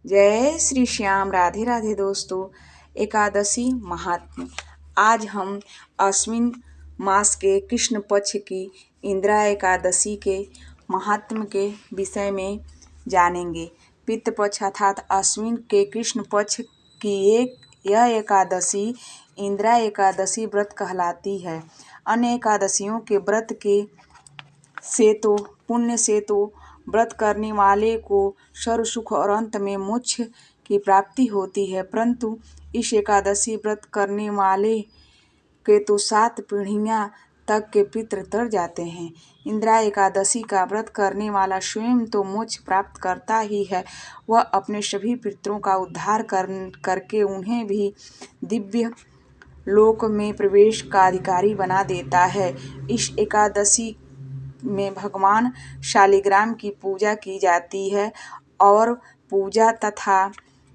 जय श्री श्याम। राधे राधे दोस्तों। एकादशी महात्म्य। आज हम अश्विन मास के कृष्ण पक्ष की इंदिरा एकादशी के महात्म्य के विषय में जानेंगे। पितृ पक्ष अर्थात अश्विन के कृष्ण पक्ष की यह एकादशी इंदिरा एकादशी व्रत कहलाती है। अन्य एकादशियों के व्रत के पुण्य से तो व्रत करने वाले को सर्व सुख और अंत में मोक्ष की प्राप्ति होती है, परंतु इस एकादशी व्रत करने वाले के तो 7 पीढ़ियां तक के पितृ तर जाते हैं। इंदिरा एकादशी का व्रत करने वाला स्वयं तो मोक्ष प्राप्त करता ही है, वह अपने सभी पितरों का उद्धार करके उन्हें भी दिव्य लोक में प्रवेश का अधिकारी बना देता है। इस एकादशी में भगवान शालिग्राम की पूजा की जाती है और पूजा तथा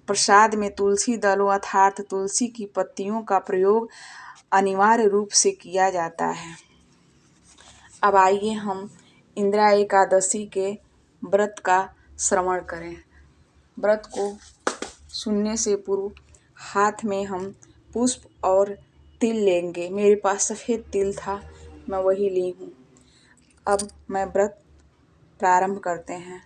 प्रसाद में तुलसी दलों अर्थात तुलसी की पत्तियों का प्रयोग अनिवार्य रूप से किया जाता है। अब आइए हम इंदिरा एकादशी के व्रत का श्रवण करें। व्रत को सुनने से पूर्व हाथ में हम पुष्प और तिल लेंगे। मेरे पास सफ़ेद तिल था, मैं वही ली हूँ। अब मैं व्रत प्रारंभ करते हैं।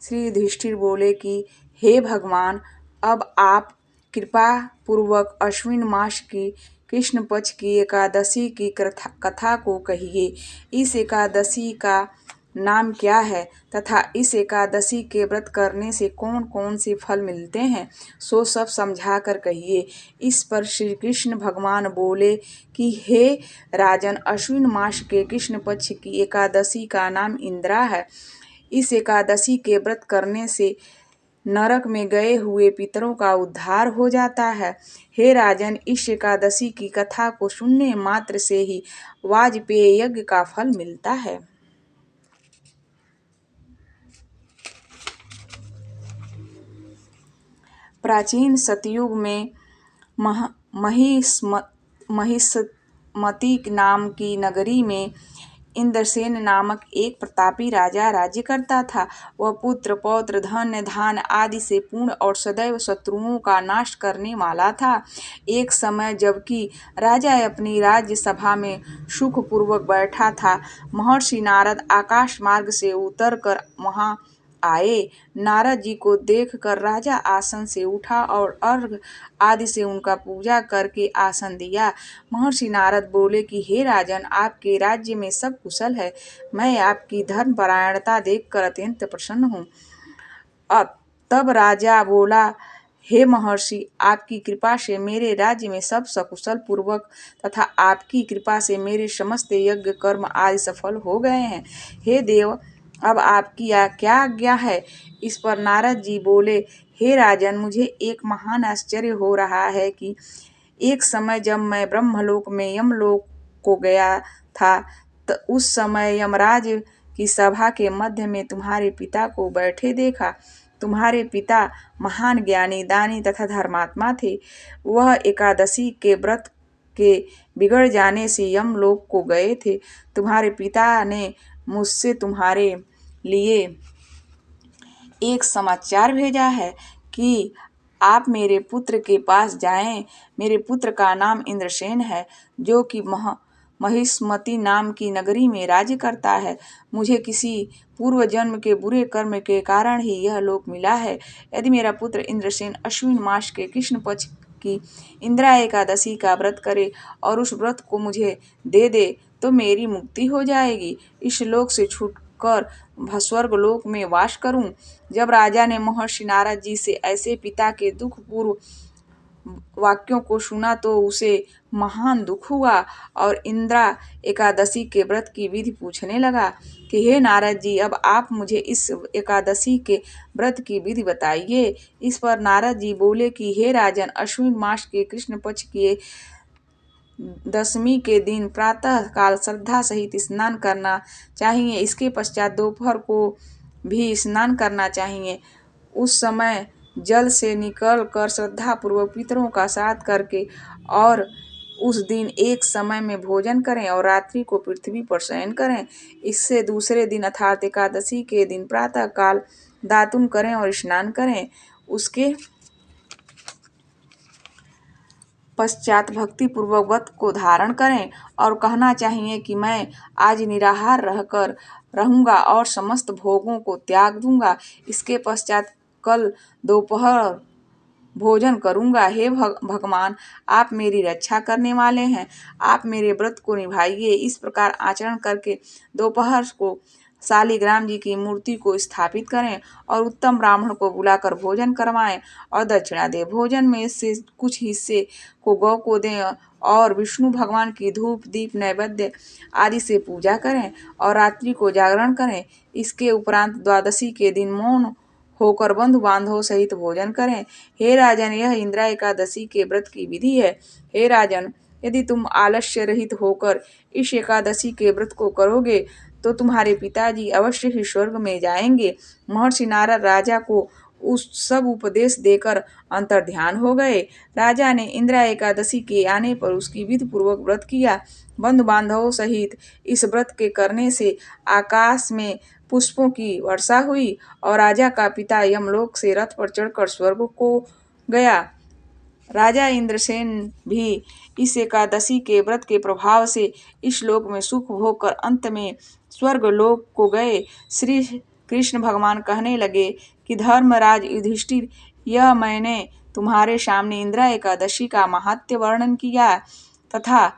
श्री युधिष्ठिर बोले कि हे भगवान, अब आप कृपा पूर्वक अश्विन मास की कृष्ण पक्ष की एकादशी की कथा को कहिए। इस एकादशी का नाम क्या है तथा इस एकादशी के व्रत करने से कौन कौन से फल मिलते हैं, सो सब समझा कर कहिए। इस पर श्री कृष्ण भगवान बोले कि हे राजन, अश्विन मास के कृष्ण पक्ष की एकादशी का नाम इंदिरा है। इस एकादशी के व्रत करने से नरक में गए हुए पितरों का उद्धार हो जाता है। हे राजन, इस एकादशी की कथा को सुनने मात्र से ही वाजपेय यज्ञ का फल मिलता है। प्राचीन सतयुग में महिष्मति नाम की नगरी में इंद्रसेन नामक एक प्रतापी राजा राज्य करता था। वह पुत्र पौत्र धन धान आदि से पूर्ण और सदैव शत्रुओं का नाश करने वाला था। एक समय जबकि राजा अपनी राज्य सभा में सुखपूर्वक बैठा था, महर्षि नारद आकाश मार्ग से उतरकर वहां आए। नारद जी को देखकर राजा आसन से उठा और अर्घ आदि से उनका पूजा करके आसन दिया। महर्षि नारद बोले कि हे राजन, आपके राज्य में सब कुशल है। मैं आपकी धर्मपरायणता देखकर अत्यंत प्रसन्न हूँ। तब राजा बोला, हे महर्षि, आपकी कृपा से मेरे राज्य में सब सकुशल पूर्वक तथा आपकी कृपा से मेरे समस्त यज्ञ कर्म आदि सफल हो गए हैं। हे देव, अब आपकी क्या आज्ञा है। इस पर नारद जी बोले, हे राजन, मुझे एक महान आश्चर्य हो रहा है कि एक समय जब मैं ब्रह्मलोक में यमलोक को गया था, तो उस समय यमराज की सभा के मध्य में तुम्हारे पिता को बैठे देखा। तुम्हारे पिता महान ज्ञानी, दानी तथा धर्मात्मा थे। वह एकादशी के व्रत के बिगड़ जाने से यमलोक को गए थे। तुम्हारे पिता ने मुझसे तुम्हारे लिए एक समाचार भेजा है कि आप मेरे पुत्र के पास जाएं। मेरे पुत्र का नाम इंद्रसेन है, जो कि महिष्मति नाम की नगरी में राज्य करता है। मुझे किसी पूर्व जन्म के बुरे कर्म के कारण ही यह लोक मिला है। यदि मेरा पुत्र इंद्रसेन अश्विन मास के कृष्ण पक्ष की इंदिरा एकादशी का व्रत करे और उस व्रत को मुझे दे दे, तो मेरी मुक्ति हो जाएगी। इस लोक से छूटकर स्वर्ग लोक में वास करूं। जब राजा ने महर्षि नारद जी से ऐसे पिता के दुखपूर्ण वाक्यों को सुना तो उसे महान दुख हुआ और इंदिरा एकादशी के व्रत की विधि पूछने लगा कि हे नारद जी, अब आप मुझे इस एकादशी के व्रत की विधि बताइए। इस पर नारद जी बोले कि हे राजन, अश्विन मास के कृष्ण पक्ष की दशमी के दिन प्रातः काल श्रद्धा सहित स्नान करना चाहिए। इसके पश्चात दोपहर को भी स्नान करना चाहिए। उस समय जल से निकल कर श्रद्धा पूर्वक पितरों का श्राद्ध करके और उस दिन एक समय में भोजन करें और रात्रि को पृथ्वी पर शयन करें। इससे दूसरे दिन अर्थात एकादशी के दिन प्रातः काल दातुन करें और स्नान करें। उसके पश्चात भक्ति पूर्वक व्रत को धारण करें और कहना चाहिए कि मैं आज निराहार रहकर रहूंगा और समस्त भोगों को त्याग दूंगा। इसके पश्चात कल दोपहर भोजन करूंगा। हे भगवान, आप मेरी रक्षा करने वाले हैं, आप मेरे व्रत को निभाइए। इस प्रकार आचरण करके दोपहर को शालिग्राम जी की मूर्ति को स्थापित करें और उत्तम ब्राह्मण को बुलाकर भोजन करवाएं और दक्षिणा दें। भोजन में से कुछ हिस्से को गौ को दें और विष्णु भगवान की धूप दीप नैवेद्य आदि से पूजा करें और रात्रि को जागरण करें। इसके उपरांत द्वादशी के दिन मौन होकर बंधु बांधवों सहित भोजन करें। हे राजन, यह इंदिरा एकादशी के व्रत की विधि है। हे राजन, यदि तुम आलस्य रहित होकर इस एकादशी के व्रत को करोगे तो तुम्हारे पिताजी अवश्य ही स्वर्ग में जाएंगे। महर्षि नारद राजा को उस सब उपदेश देकर अंतर्ध्यान हो गए। राजा ने इंदिरा एकादशी के आने पर उसकी विधि पूर्वक व्रत किया। बंधु बांधवों सहित इस व्रत के करने से आकाश में पुष्पों की वर्षा हुई और राजा का पिता यमलोक से रथ पर चढ़कर स्वर्ग को गया। राजा इंद्रसेन भी इस एकादशी के व्रत के प्रभाव से इस लोक में सुख भोग कर अंत में स्वर्ग लोक को गए। श्री कृष्ण भगवान कहने लगे कि धर्मराज युधिष्ठिर, यह मैंने तुम्हारे सामने इंदिरा एकादशी का महात्म्य वर्णन किया तथा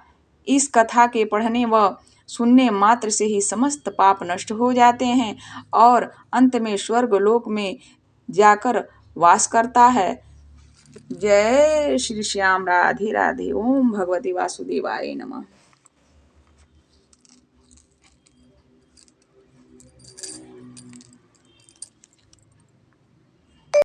इस कथा के पढ़ने व सुनने मात्र से ही समस्त पाप नष्ट हो जाते हैं और अंत में स्वर्ग लोक में जाकर वास करता है। जय श्री श्याम, राधे राधे। ओम भगवते वासुदेवाय नमः।